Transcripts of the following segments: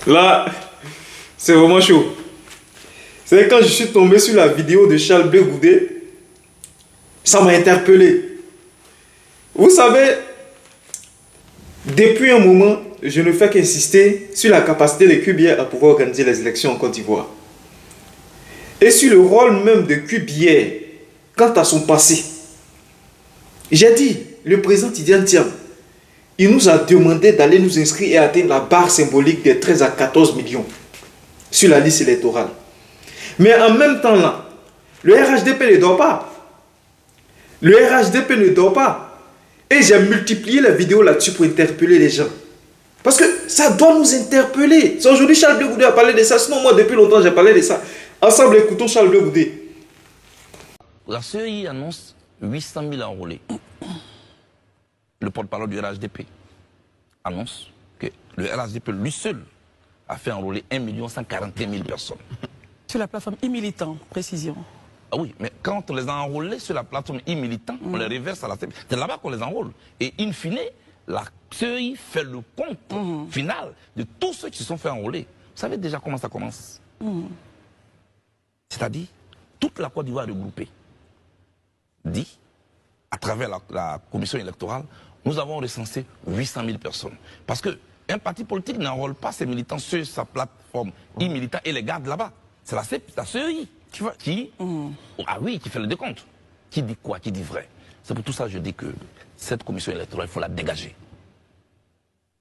Là, c'est vraiment chaud. C'est quand je suis tombé sur la vidéo de Charles Blé Goudé, ça m'a interpellé. Vous savez, depuis un moment, je ne fais qu'insister sur la capacité de QBR à pouvoir organiser les élections en Côte d'Ivoire. Et sur le rôle même de QBR quant à son passé. J'ai dit, le président Tidiane Thiam, il nous a demandé d'aller nous inscrire et atteindre la barre symbolique des 13 à 14 millions sur la liste électorale. Mais en même temps là, le RHDP ne dort pas. Le RHDP ne dort pas. Et j'ai multiplié la vidéo là-dessus pour interpeller les gens. Parce que ça doit nous interpeller. C'est aujourd'hui Charles Blé Goudé a parlé de ça. Sinon moi depuis longtemps j'ai parlé de ça. Ensemble écoutons Charles Blé Goudé. La CEI annonce 800 000 enrôlés. Le porte-parole du RHDP annonce que le RHDP lui seul a fait enrôler 1 141 000 personnes. Sur la plateforme e-militant, précision. Ah oui, mais quand on les a enrôlés sur la plateforme e-militant, on les reverse à la CEI. C'est là-bas qu'on les enrôle. Et in fine, la CEI fait le compte final de tous ceux qui se sont fait enrôler. Vous savez déjà comment ça commence? C'est-à-dire, toute la Côte d'Ivoire regroupée dit, à travers la commission électorale, nous avons recensé 800 000 personnes. Parce qu'un parti politique n'enrôle pas ses militants sur sa plateforme e-militant et les garde là-bas. C'est la CEI qui fait le décompte. Qui dit quoi? Qui dit vrai? C'est pour tout ça que je dis que cette commission électorale, il faut la dégager.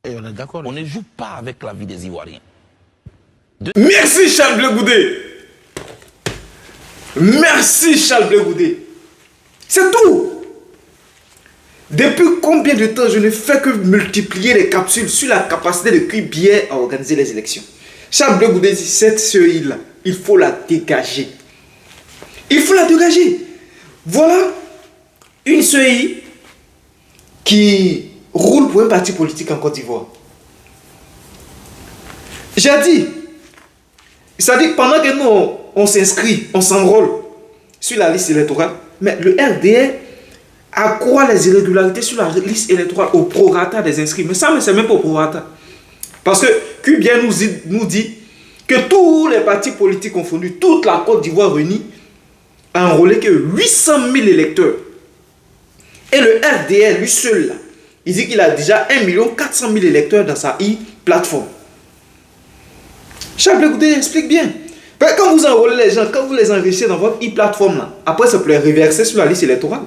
Et on est d'accord. On ne joue pas avec la vie des Ivoiriens. Merci Charles Blé Goudé. Merci Charles Blé Goudé. C'est tout. Depuis combien de temps je ne fais que multiplier les capsules sur la capacité de QBR à organiser les élections. Charles Blé Goudé dit cette CEI-là, il faut la dégager. Il faut la dégager. Voilà une CEI qui roule pour un parti politique en Côte d'Ivoire. J'ai dit, c'est-à-dire que pendant que nous on s'inscrit, on s'enrôle sur la liste électorale, mais le RDR accroît les irrégularités sur la liste électorale au prorata des inscrits. Mais ça, c'est même pas au prorata. Parce que QBR nous dit que tous les partis politiques confondus, toute la Côte d'Ivoire réunie, a enrôlé que 800 000 électeurs. Et le RDR, lui seul, là, il dit qu'il a déjà 1 400 000 électeurs dans sa e-plateforme. Charles Blé Goudé explique bien. Quand vous enrôlez les gens, quand vous les enrichissez dans votre e-plateforme, après ça peut les reverser sur la liste électorale.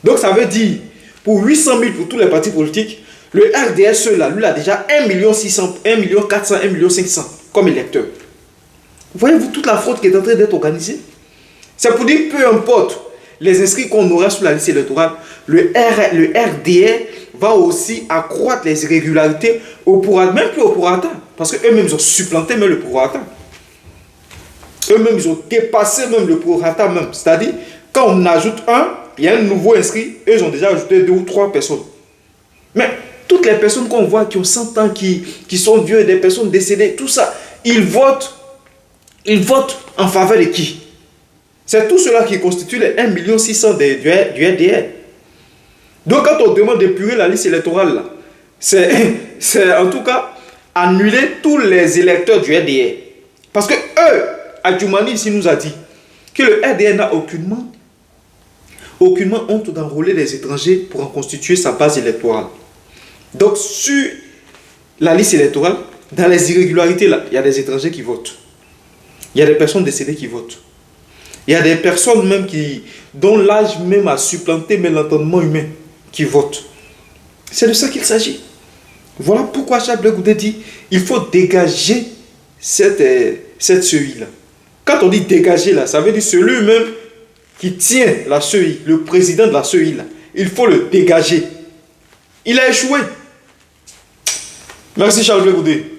Donc ça veut dire, pour 800 000 pour tous les partis politiques, le RDR seul, lui, a déjà 1 600 000, 1 400 000, 1 500 000 comme électeurs. Voyez-vous toute la fraude qui est en train d'être organisée? C'est pour dire, peu importe les inscrits qu'on aura sur la liste électorale, le RDR va aussi accroître les irrégularités au prorata, même plus au prorata, parce qu'eux-mêmes ils ont supplanté même le prorata. Eux-mêmes ils ont dépassé même le prorata même. C'est-à-dire, quand on ajoute un, il y a un nouveau inscrit, eux ils ont déjà ajouté 2 ou 3 personnes. Mais toutes les personnes qu'on voit qui ont 100 ans, qui sont vieux, des personnes décédées, tout ça, ils votent en faveur de qui? C'est tout cela qui constitue les 1 600 000 du RDR. Donc quand on demande d'épurer la liste électorale, c'est en tout cas annuler tous les électeurs du RDR. Parce que eux, Adjoumani ici nous a dit que le RDR n'a aucunement honte d'enrôler les étrangers pour en constituer sa base électorale. Donc sur la liste électorale, dans les irrégularités, là, il y a des étrangers qui votent. Il y a des personnes décédées qui votent. Il y a des personnes même dont l'âge même a supplanté mais l'entendement humain qui votent. C'est de ça qu'il s'agit. Voilà pourquoi Charles Blé Goudé dit il faut dégager cette CEI-là. Quand on dit dégager là, ça veut dire celui-même qui tient la CEI, le président de la CEI là. Il faut le dégager. Il a échoué. Merci Charles Blé Goudé.